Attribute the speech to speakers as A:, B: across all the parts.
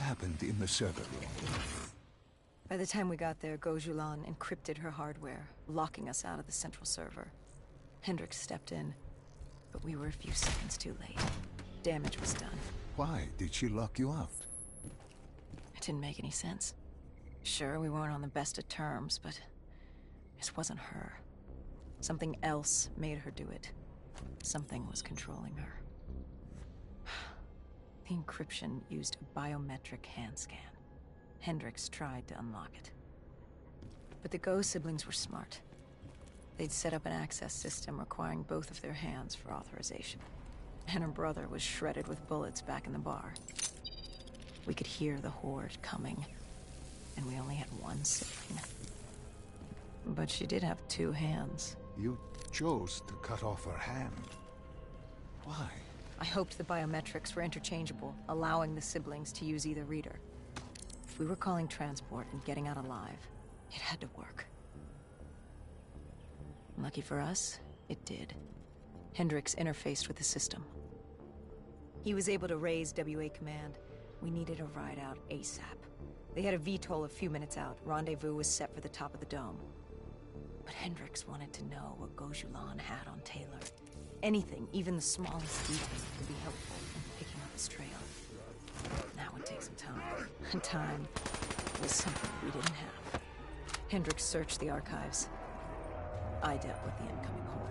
A: happened in the server room?
B: By the time we got there, Gojulan encrypted her hardware, locking us out of the central server. Hendricks stepped in, but we were a few seconds too late. Damage was done.
A: Why did she lock you out?
B: It didn't make any sense. Sure, we weren't on the best of terms, but this wasn't her. Something else made her do it. Something was controlling her. The encryption used a biometric hand scan. Hendricks tried to unlock it. But the Go siblings were smart. They'd set up an access system requiring both of their hands for authorization. And her brother was shredded with bullets back in the bar. We could hear the horde coming, and we only had one sibling. But she did have two hands.
A: You chose to cut off her hand. Why?
B: I hoped the biometrics were interchangeable, allowing the siblings to use either reader. If we were calling transport and getting out alive, it had to work. Lucky for us, it did. Hendricks interfaced with the system. He was able to raise WA command. We needed a ride out ASAP. They had a VTOL a few minutes out. Rendezvous was set for the top of the dome. But Hendricks wanted to know what Gojulan had on Taylor. Anything, even the smallest detail, would be helpful in picking up his trail. That would take some time. And time was something we didn't have. Hendricks searched the archives. I dealt with the incoming horde.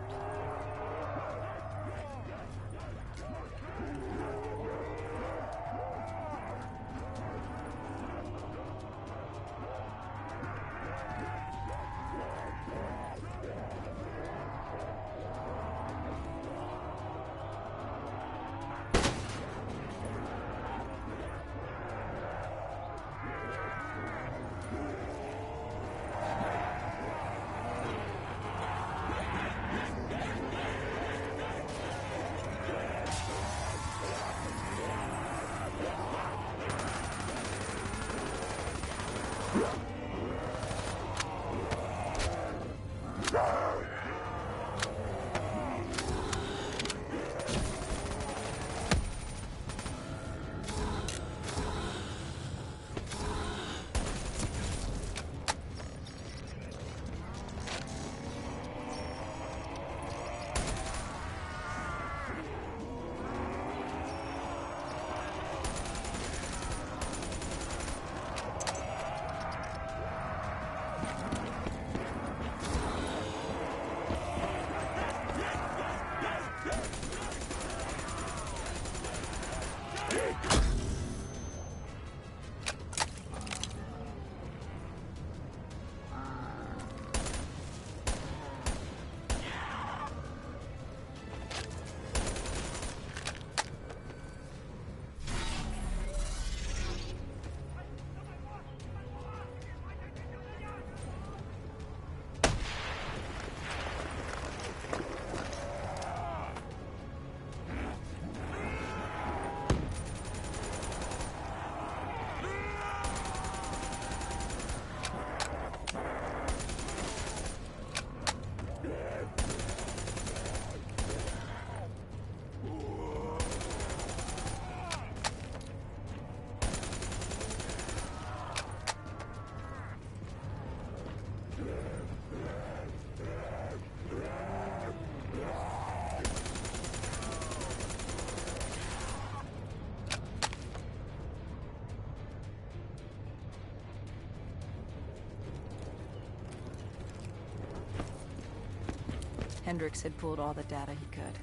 B: Hendricks had pulled all the data he could.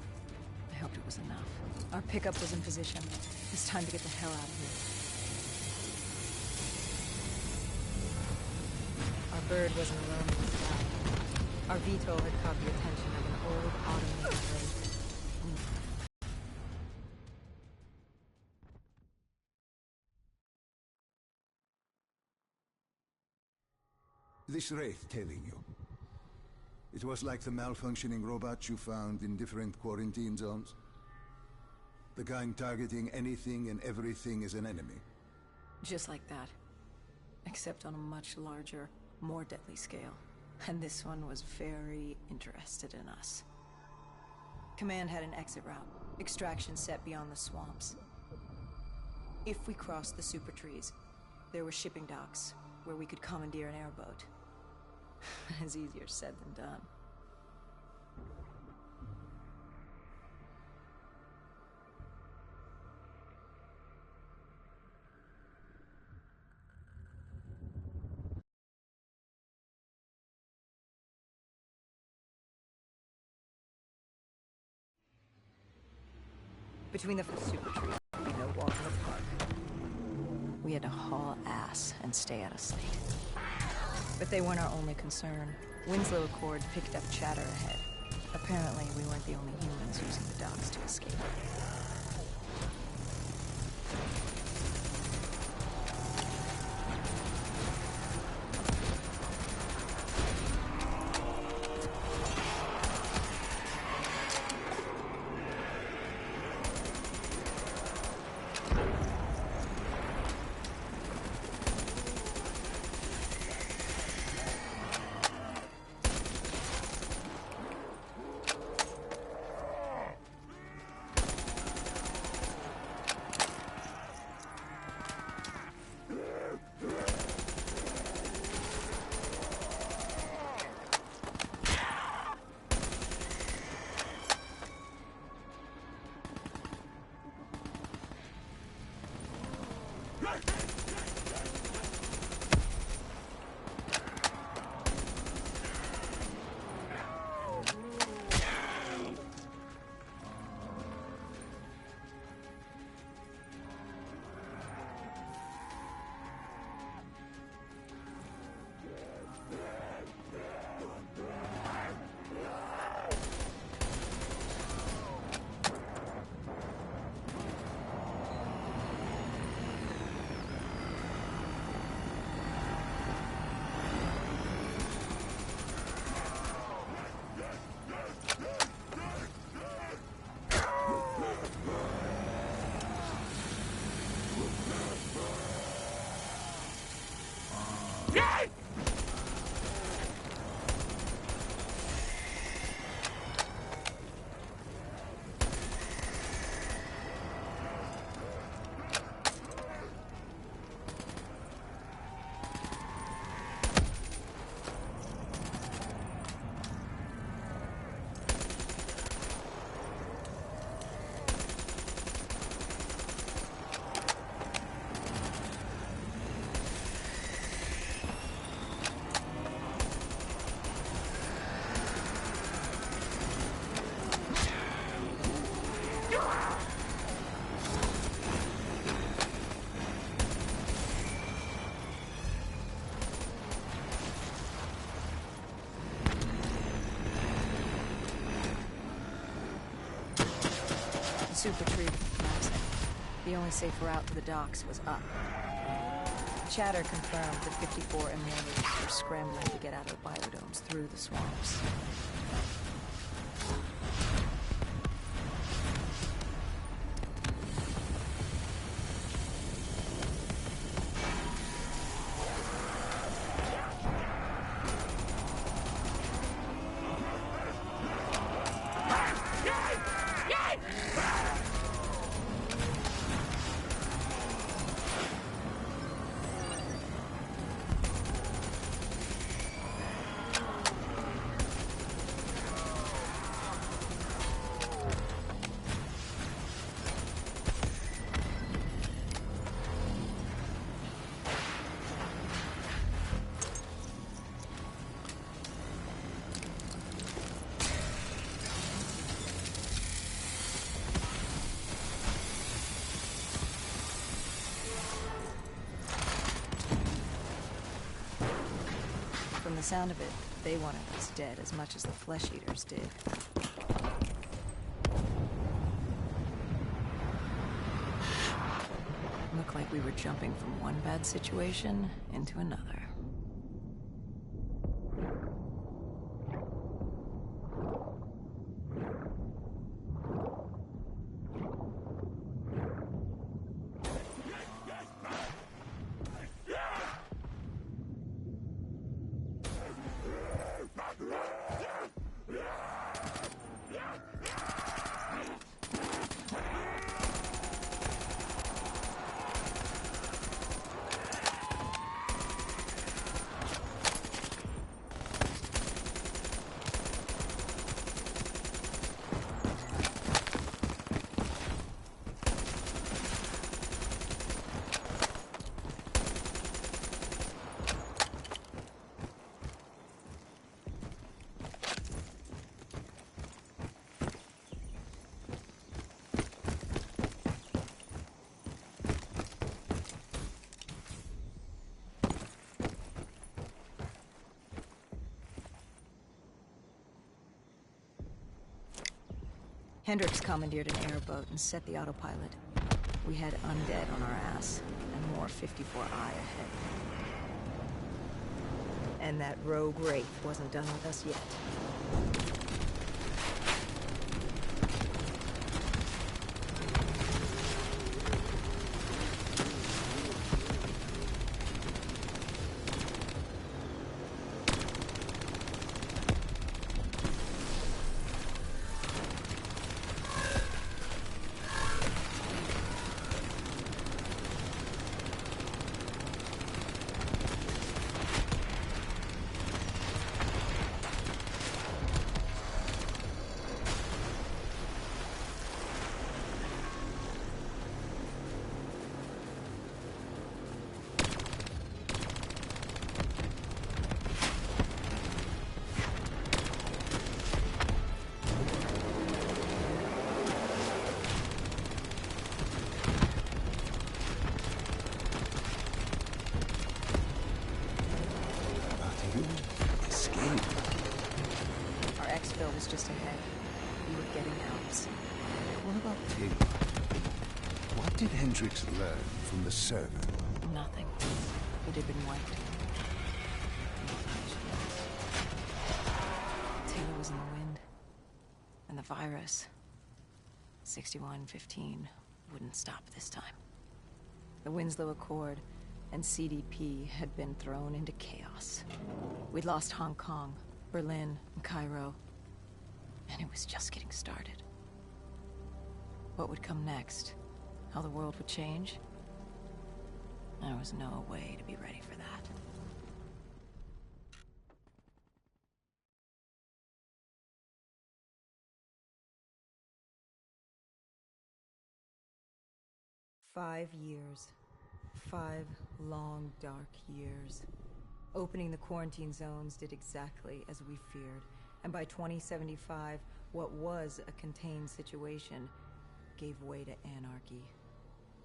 B: I hoped it was enough. Our pickup was in position. It's time to get the hell out of here. Our bird wasn't alone in the sky. Our VTOL had caught the attention of an old automated race.
A: This wraith telling you. It was like the malfunctioning robots you found in different quarantine zones. The kind targeting anything and everything as an enemy.
B: Just like that. Except on a much larger, more deadly scale. And this one was very interested in us. Command had an exit route. Extraction set beyond the swamps. If we crossed the super trees, there were shipping docks where we could commandeer an airboat. It's easier said than done. Between the super trees, there'd be no walk in the park. We had to haul ass and stay out of sight. But they weren't our only concern. Winslow Accord picked up chatter ahead. Apparently, we weren't the only humans using the docks to escape. Super tree collapsing. The only safe route to the docks was up. Chatter confirmed that 54 Immortals were scrambling to get out of the biodomes through the swamps. From the sound of it, they wanted us dead as much as the flesh eaters did. Looked like we were jumping from one bad situation into another. Hendricks commandeered an airboat and set the autopilot. We had undead on our ass, and more 54I ahead. And that rogue Wraith wasn't done with us yet. Was just ahead. We were getting out.
A: What about Taylor? What did Hendricks learn from the server?
B: Nothing. It had been wiped. Taylor was in the wind. And the virus, 6115, wouldn't stop this time. The Winslow Accord and CDP had been thrown into chaos. We'd lost Hong Kong, Berlin, and Cairo. And it was just getting started. What would come next? How the world would change? There was no way to be ready for that. "5 years. 5 long, dark years. Opening the quarantine zones did exactly as we feared. And by 2075, what was a contained situation gave way to anarchy.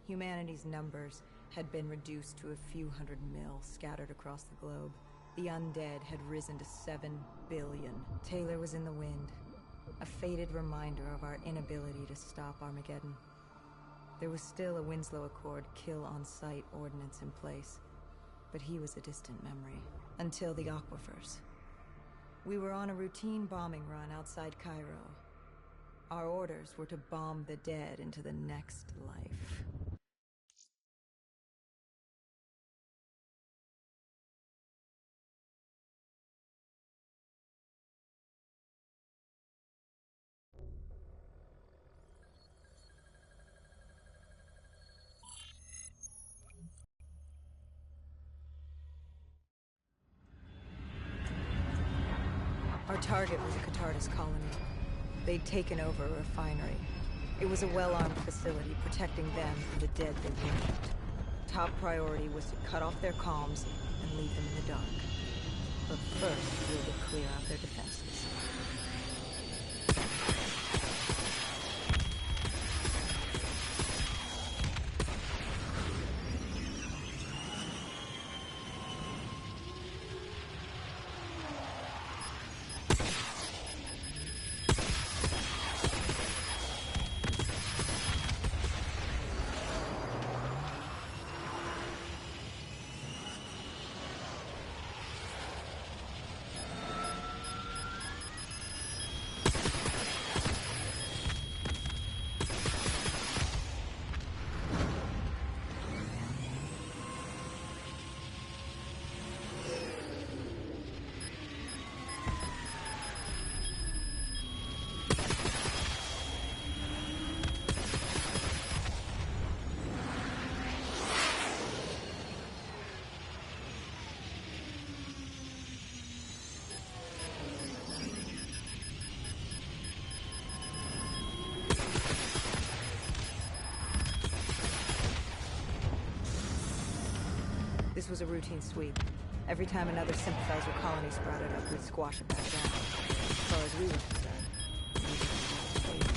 B: Humanity's numbers had been reduced to a few hundred mil scattered across the globe. The undead had risen to 7 billion. Taylor was in the wind, a faded reminder of our inability to stop Armageddon. There was still a Winslow Accord kill-on-sight ordinance in place, but he was a distant memory. Until the aquifers. We were on a routine bombing run outside Cairo. Our orders were to bomb the dead into the next life. Our target was a Catardus colony. They'd taken over a refinery. It was a well-armed facility protecting them from the dead they worshipped. Top priority was to cut off their comms and leave them in the dark. But first, we had to clear out their defenses. This was a routine sweep. Every time another sympathizer colony sprouted up, we'd squash it back down. As far as we were concerned, we were safe.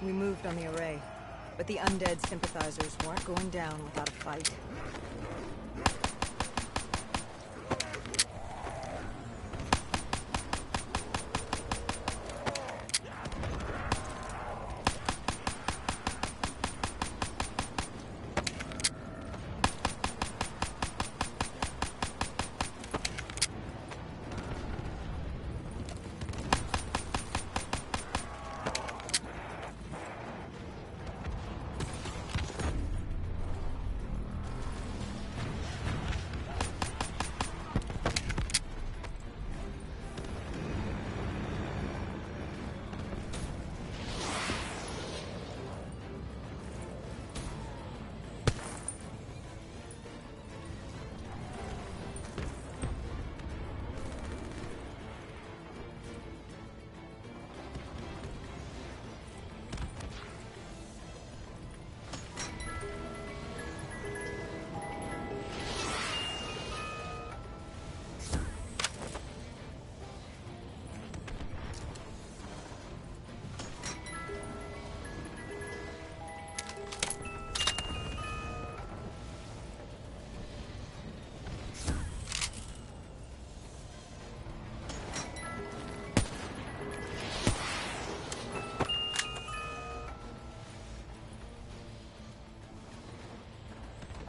B: We moved on the array, but the undead sympathizers weren't going down without a fight.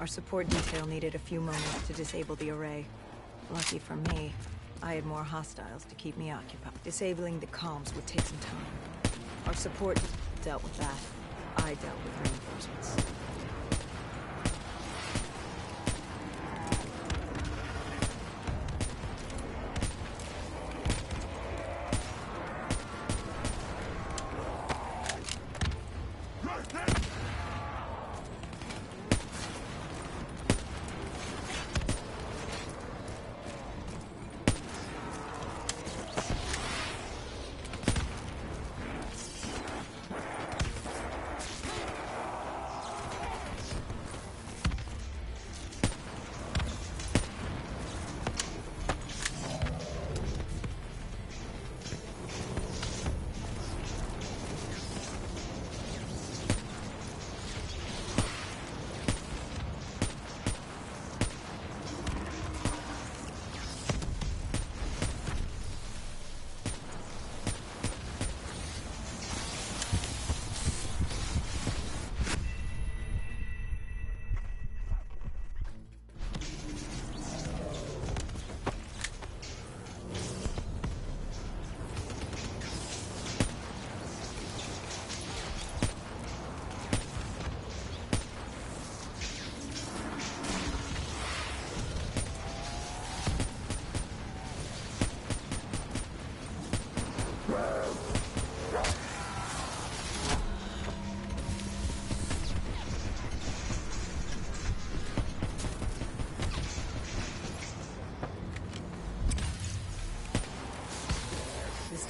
B: Our support detail needed a few moments to disable the array. Lucky for me, I had more hostiles to keep me occupied. Disabling the comms would take some time. Our support dealt with that. I dealt with reinforcements.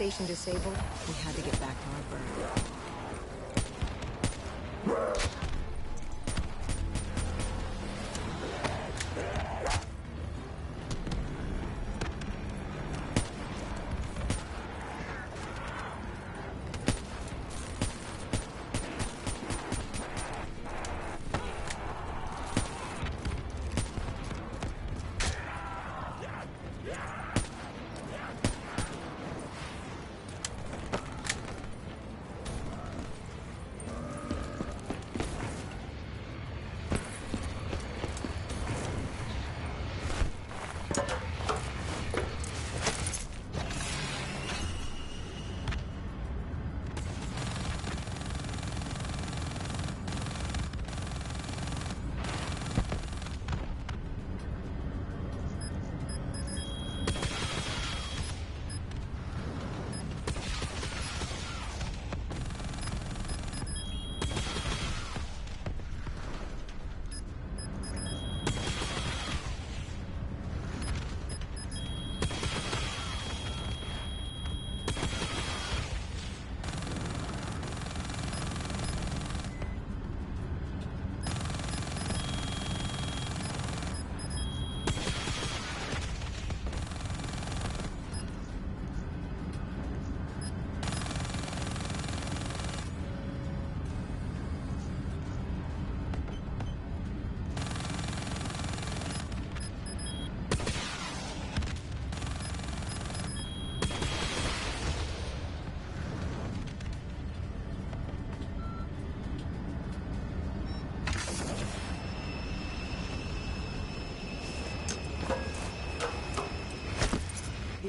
B: Station disabled, we had to get back to our bird.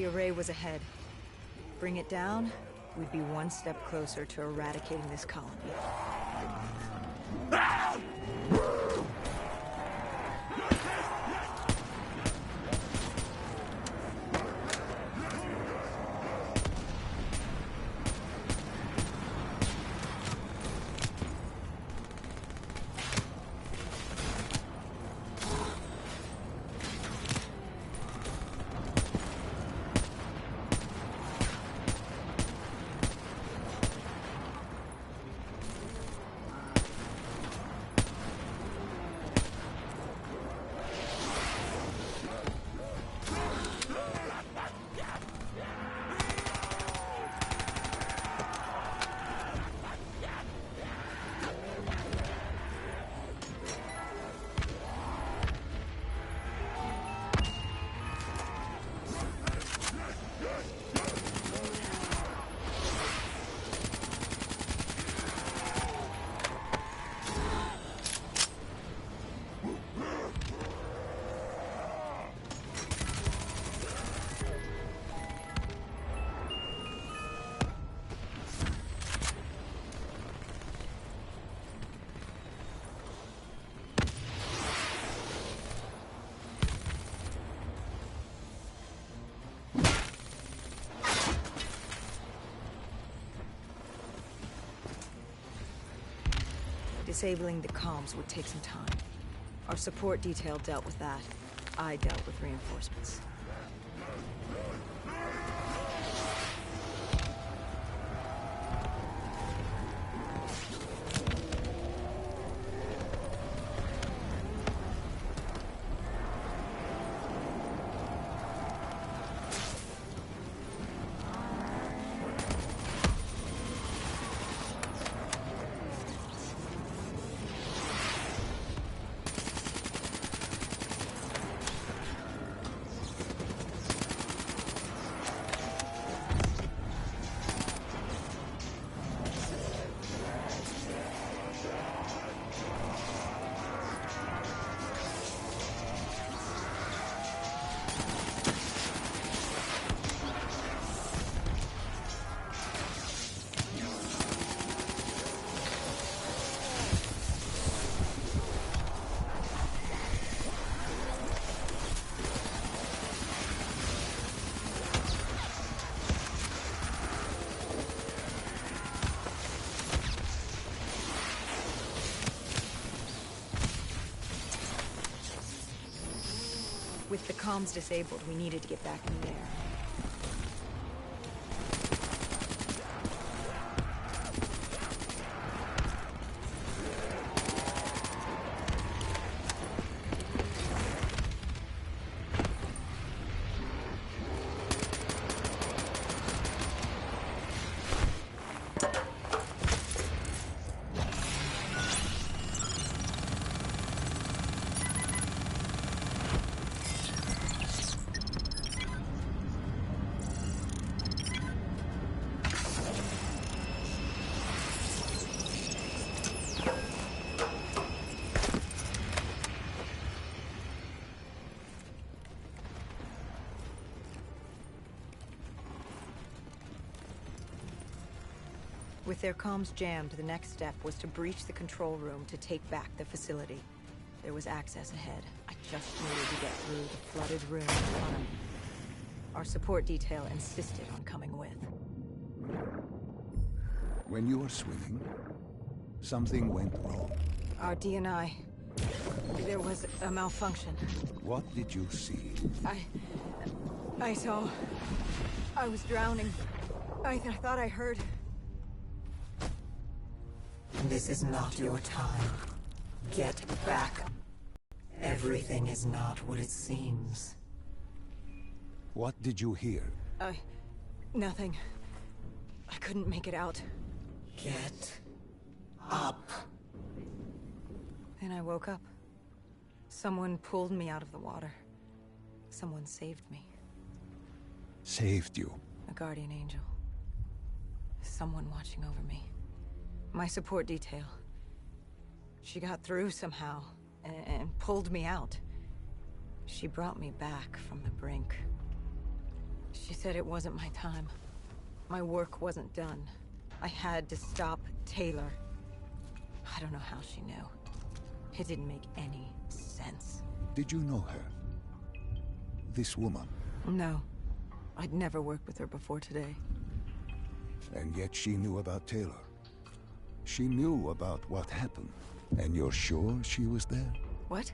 B: The array was ahead. Bring it down, we'd be one step closer to eradicating this colony. Disabling the comms would take some time. Our support detail dealt with that. I dealt with reinforcements. With the comms disabled, we needed to get back in the air. With their comms jammed, the next step was to breach the control room to take back the facility. There was access ahead. I just needed to get through the flooded room in front of me. Our support detail insisted on coming with.
A: When you were swimming, something went wrong.
B: Our D&I. There was a malfunction.
A: What did you see?
B: I saw... I was drowning. I thought I heard...
C: This is not your time. Get back. Everything is not what it seems.
A: What did you hear?
B: Nothing. I couldn't make it out.
C: Get up.
B: Then I woke up. Someone pulled me out of the water. Someone saved me.
A: Saved you?
B: A guardian angel. Someone watching over me. My support detail. She got through somehow, and pulled me out. She brought me back from the brink. She said it wasn't my time. My work wasn't done. I had to stop Taylor. I don't know how she knew. It didn't make any sense.
A: Did you know her? This woman?
B: No. I'd never worked with her before today.
A: And yet she knew about Taylor. She knew about what happened. And you're sure she was there?
B: What?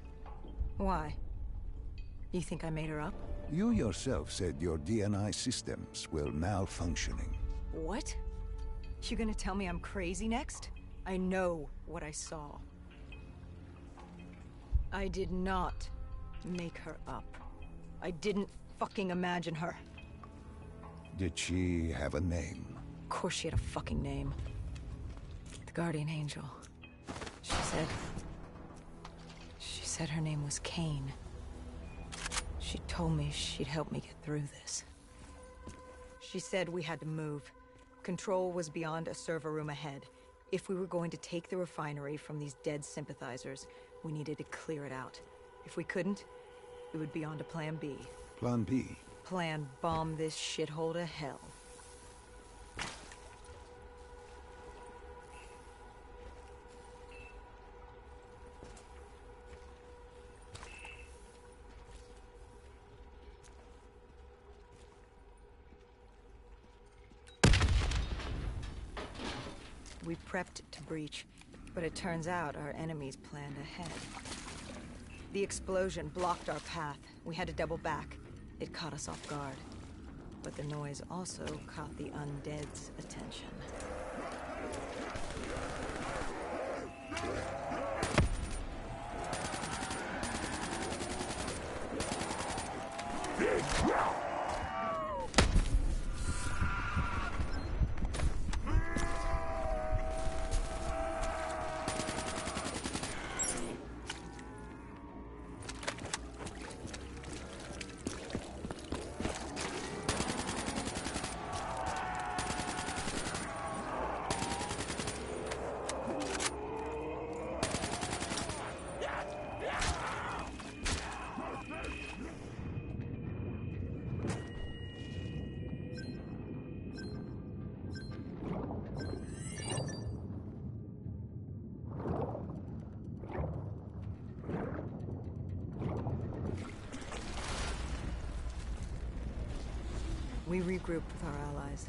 B: Why? You think I made her up?
A: You yourself said your DNI systems were malfunctioning.
B: What? You gonna tell me I'm crazy next? I know what I saw. I did not make her up. I didn't fucking imagine her.
A: Did she have a name?
B: Of course she had a fucking name. The Guardian Angel. She said her name was Kane. She told me she'd help me get through this. She said we had to move. Control was beyond a server room ahead. If we were going to take the refinery from these dead sympathizers, we needed to clear it out. If we couldn't, it would be on to Plan B.
A: Plan B?
B: Plan bomb this shithole to hell. We prepped to breach, but it turns out our enemies planned ahead. The explosion blocked our path. We had to double back. It caught us off guard. But the noise also caught the undead's attention. We regrouped with our allies.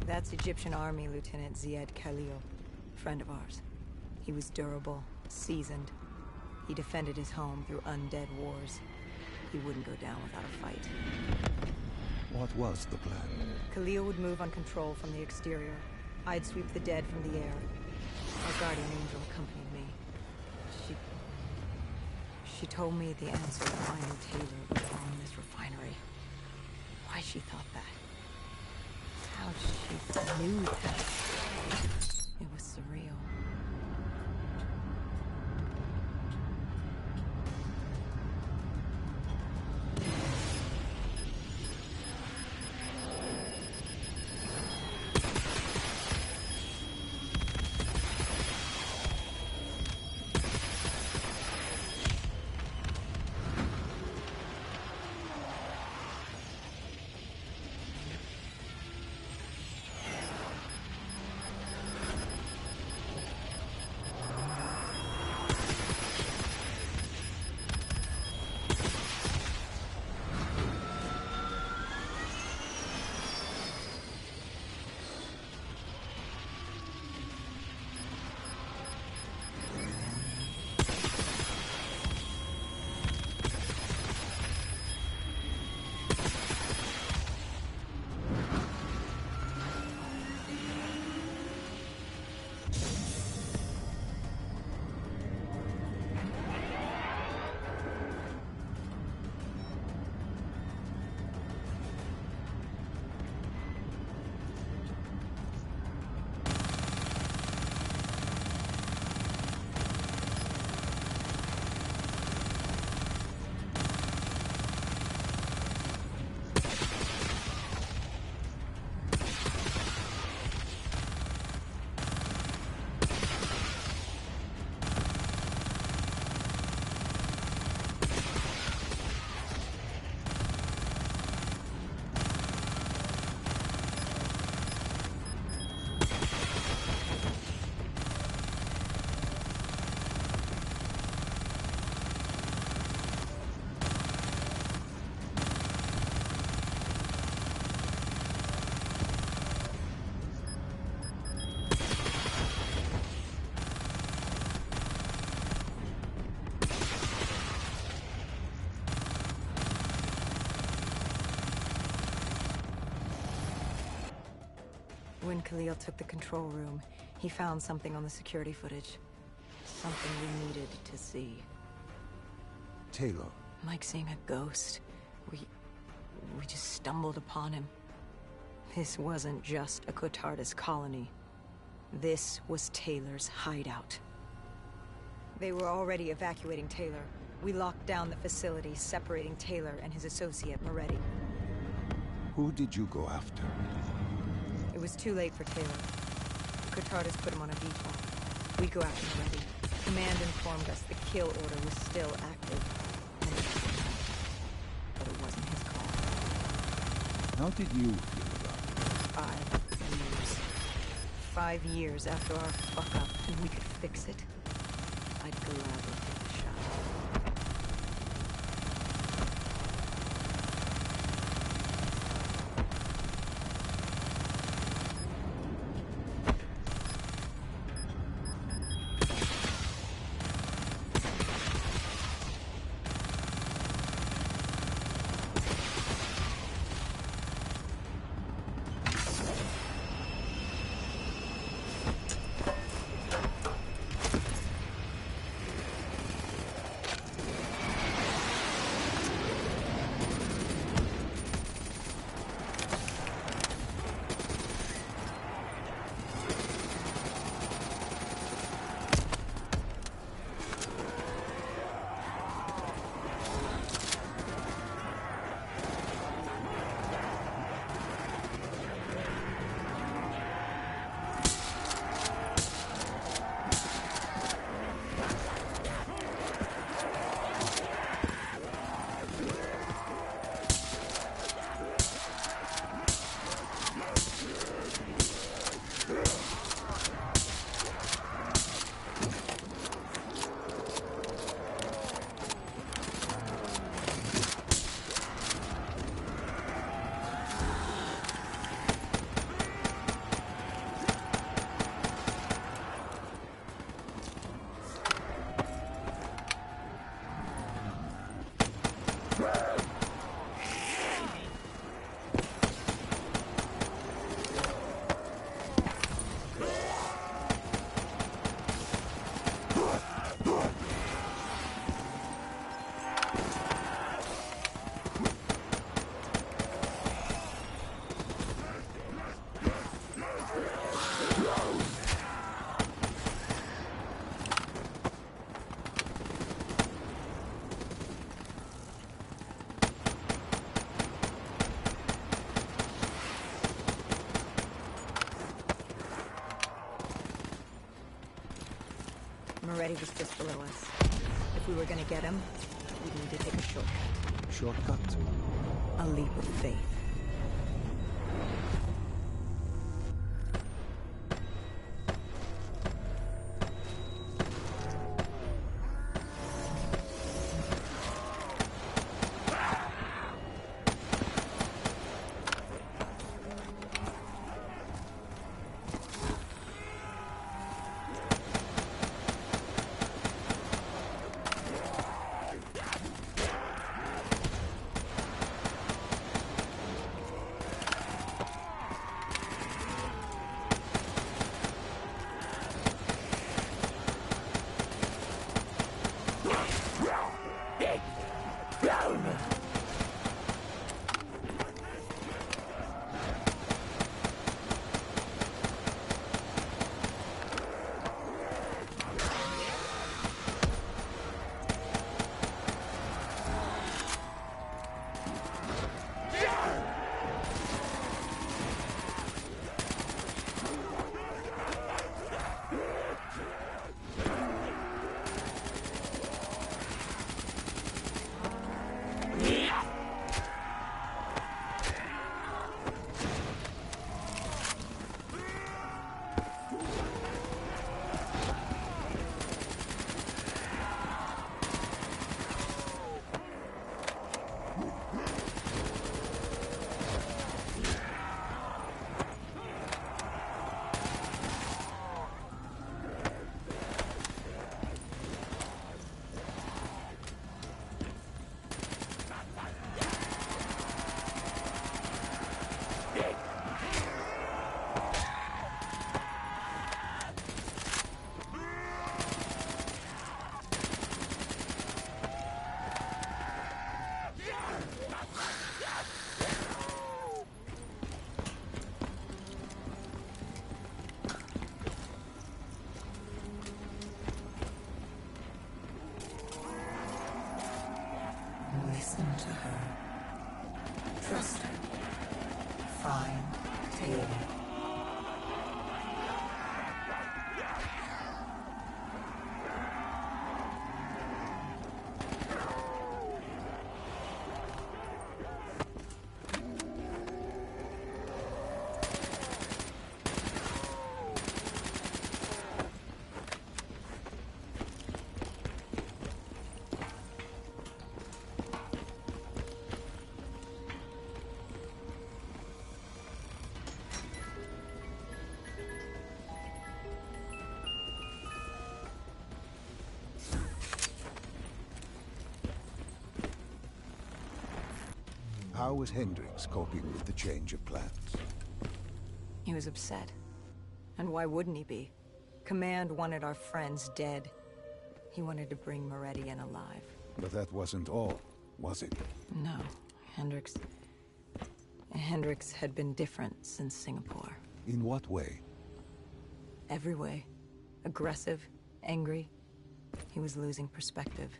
B: That's Egyptian Army Lieutenant Ziad Khalil, friend of ours. He was durable, seasoned. He defended his home through undead wars. He wouldn't go down without a fight.
A: What was the plan?
B: Khalil would move on control from the exterior. I'd sweep the dead from the air. Our guardian angel accompanied me. She told me the answer to finding Taylor was on this refinery. Why she thought that? How she knew that? It was surreal. when Khalil took the control room, he found something on the security footage. Something we needed to see.
A: Taylor.
B: Like seeing a ghost. We just stumbled upon him. This wasn't just a Cotardis colony. This was Taylor's hideout. They were already evacuating Taylor. We locked down the facility, separating Taylor and his associate, Moretti.
A: Who did you go after?
B: It was too late for Taylor. The Cotardis put him on a VTOL. We'd go after Moretti. Command informed us the kill order was still active. But it wasn't his call.
A: How did you feel about it?
B: 5 years. 5 years after our fuck-up, and we could fix it. I'd gladly take a shot. Moretti was just below us. If we were gonna get him, we'd need to take a shortcut.
A: Shortcut?
B: A leap of faith.
A: How was Hendricks coping with the change of plans?
B: He was upset. And why wouldn't he be? Command wanted our friends dead. He wanted to bring Moretti in alive.
A: But that wasn't all, was it?
B: No, Hendricks had been different since Singapore.
A: In what way?
B: Every way. Aggressive, angry. He was losing perspective.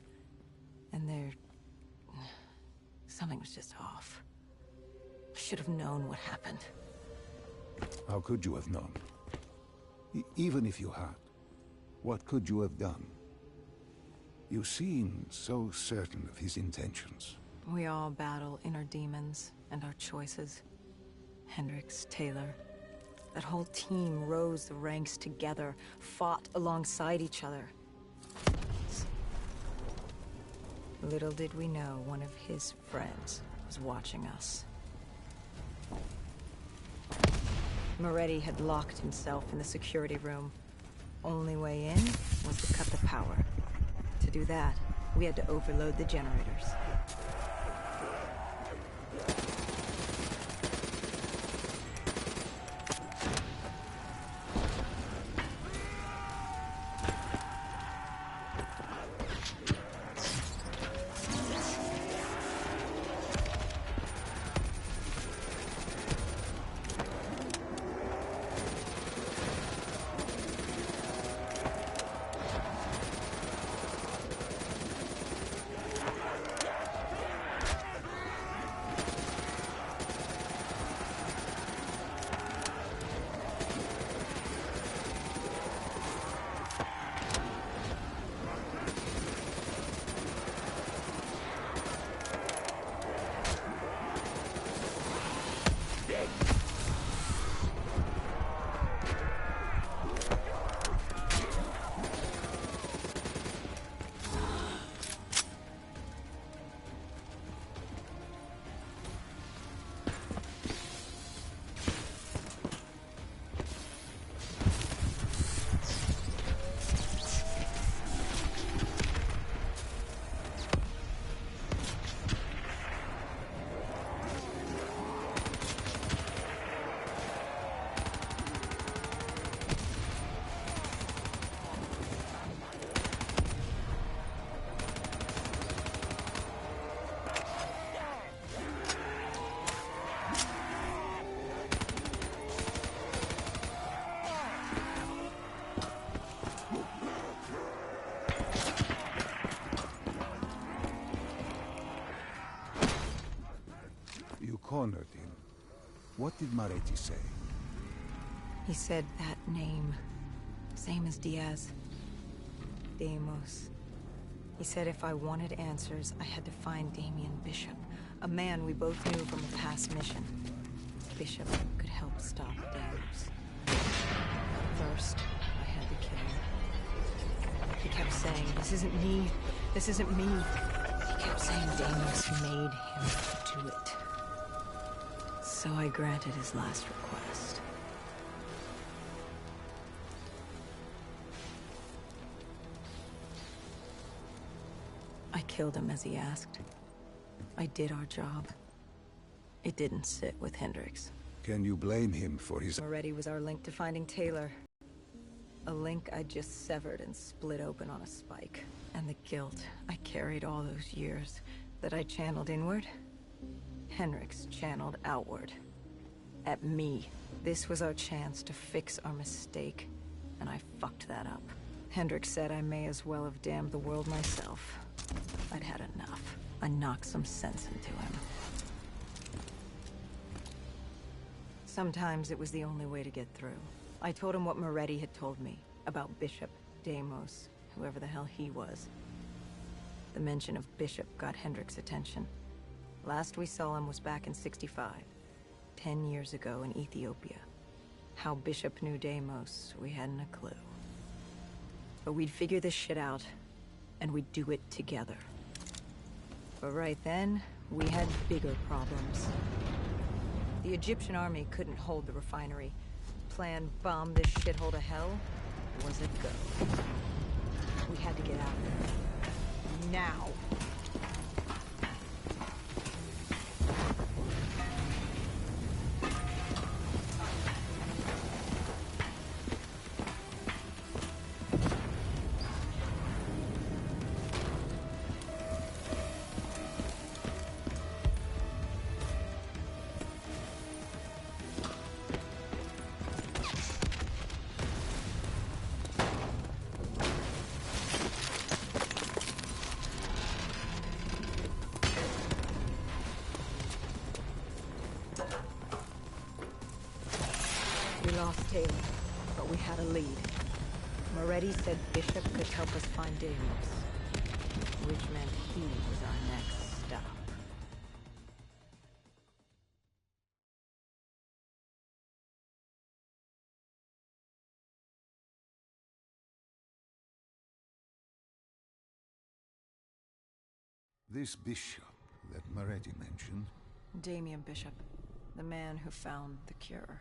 B: And something was just off. I should have known what happened.
A: How could you have known? Even if you had, what could you have done? You seem so certain of his intentions.
B: We all battle inner demons and our choices. Hendricks, Taylor. That whole team rose the ranks together, fought alongside each other. Little did we know one of his friends was watching us. Moretti had locked himself in the security room. Only way in was to cut the power. To do that, we had to overload the generators.
A: Cornered him. What did Moretti say?
B: He said that name. Same as Diaz. Deimos. He said if I wanted answers, I had to find Damien Bishop, a man we both knew from a past mission. Bishop could help stop Deimos. First, I had to kill him. He kept saying, this isn't me, this isn't me. He kept saying Deimos made him do it. So I granted his last request. I killed him as he asked. I did our job. It didn't sit with Hendricks.
A: Can you blame him for his...
B: Moretti was our link to finding Taylor. A link I just severed and split open on a spike. And the guilt I carried all those years that I channeled inward, Hendricks channeled outward. At me. This was our chance to fix our mistake, and I fucked that up. Hendricks said I may as well have damned the world myself. I'd had enough. I knocked some sense into him. Sometimes it was the only way to get through. I told him what Moretti had told me about Bishop, Deimos, whoever the hell he was. The mention of Bishop got Hendricks' attention. Last we saw him was back in '65, 10 years ago in Ethiopia. How Bishop knew Deimos, we hadn't a clue. But we'd figure this shit out, and we'd do it together. But right then, we had bigger problems. The Egyptian army couldn't hold the refinery. Plan bomb this shithole to hell was a go. We had to get out of there. Now. lost Taylor, but we had a lead. Moretti said Bishop could help us find Darius, which meant he was our next stop.
A: This bishop that Moretti mentioned.
B: Damien Bishop, the man who found the cure.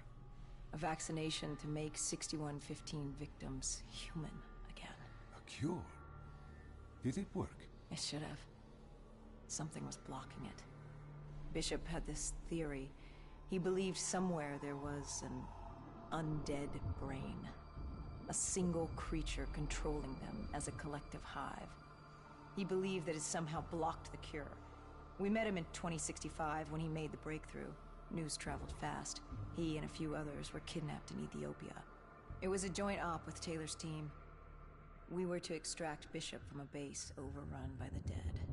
B: A vaccination to make 6115 victims human again.
A: A cure? Did it work?
B: It should have. Something was blocking it. Bishop had this theory. He believed somewhere there was an undead brain. A single creature controlling them as a collective hive. He believed that it somehow blocked the cure. We met him in 2065 when he made the breakthrough. News traveled fast. He and a few others were kidnapped in Ethiopia. It was a joint op with Taylor's team. We were to extract Bishop from a base overrun by the dead.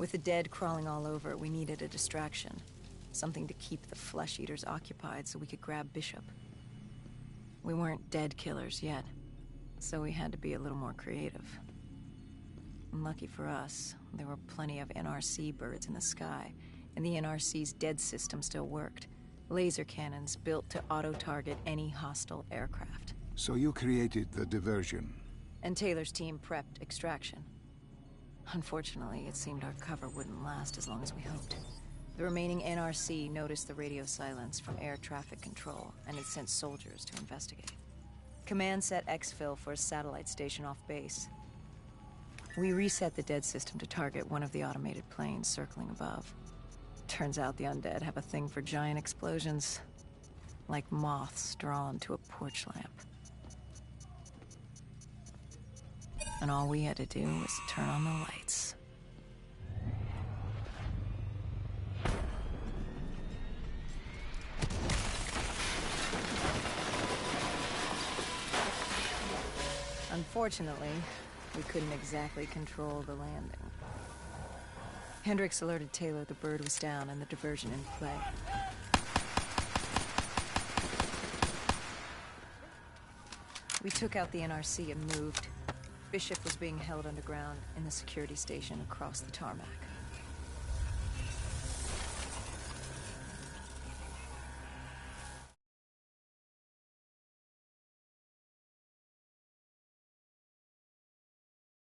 B: With the dead crawling all over, we needed a distraction. Something to keep the flesh eaters occupied so we could grab Bishop. We weren't dead killers yet, so we had to be a little more creative. And lucky for us, there were plenty of NRC birds in the sky, and the NRC's dead system still worked. Laser cannons built to auto-target any hostile aircraft.
A: So you created the diversion.
B: And Taylor's team prepped extraction. Unfortunately, it seemed our cover wouldn't last as long as we hoped. The remaining NRC noticed the radio silence from air traffic control, and it sent soldiers to investigate. Command set exfil for a satellite station off base. We reset the dead system to target one of the automated planes circling above. Turns out the undead have a thing for giant explosions, like moths drawn to a porch lamp. And all we had to do was turn on the lights. Unfortunately, we couldn't exactly control the landing. Hendricks alerted Taylor the bird was down and the diversion in play. We took out the NRC and moved. Bishop was being held underground in the security station across the tarmac.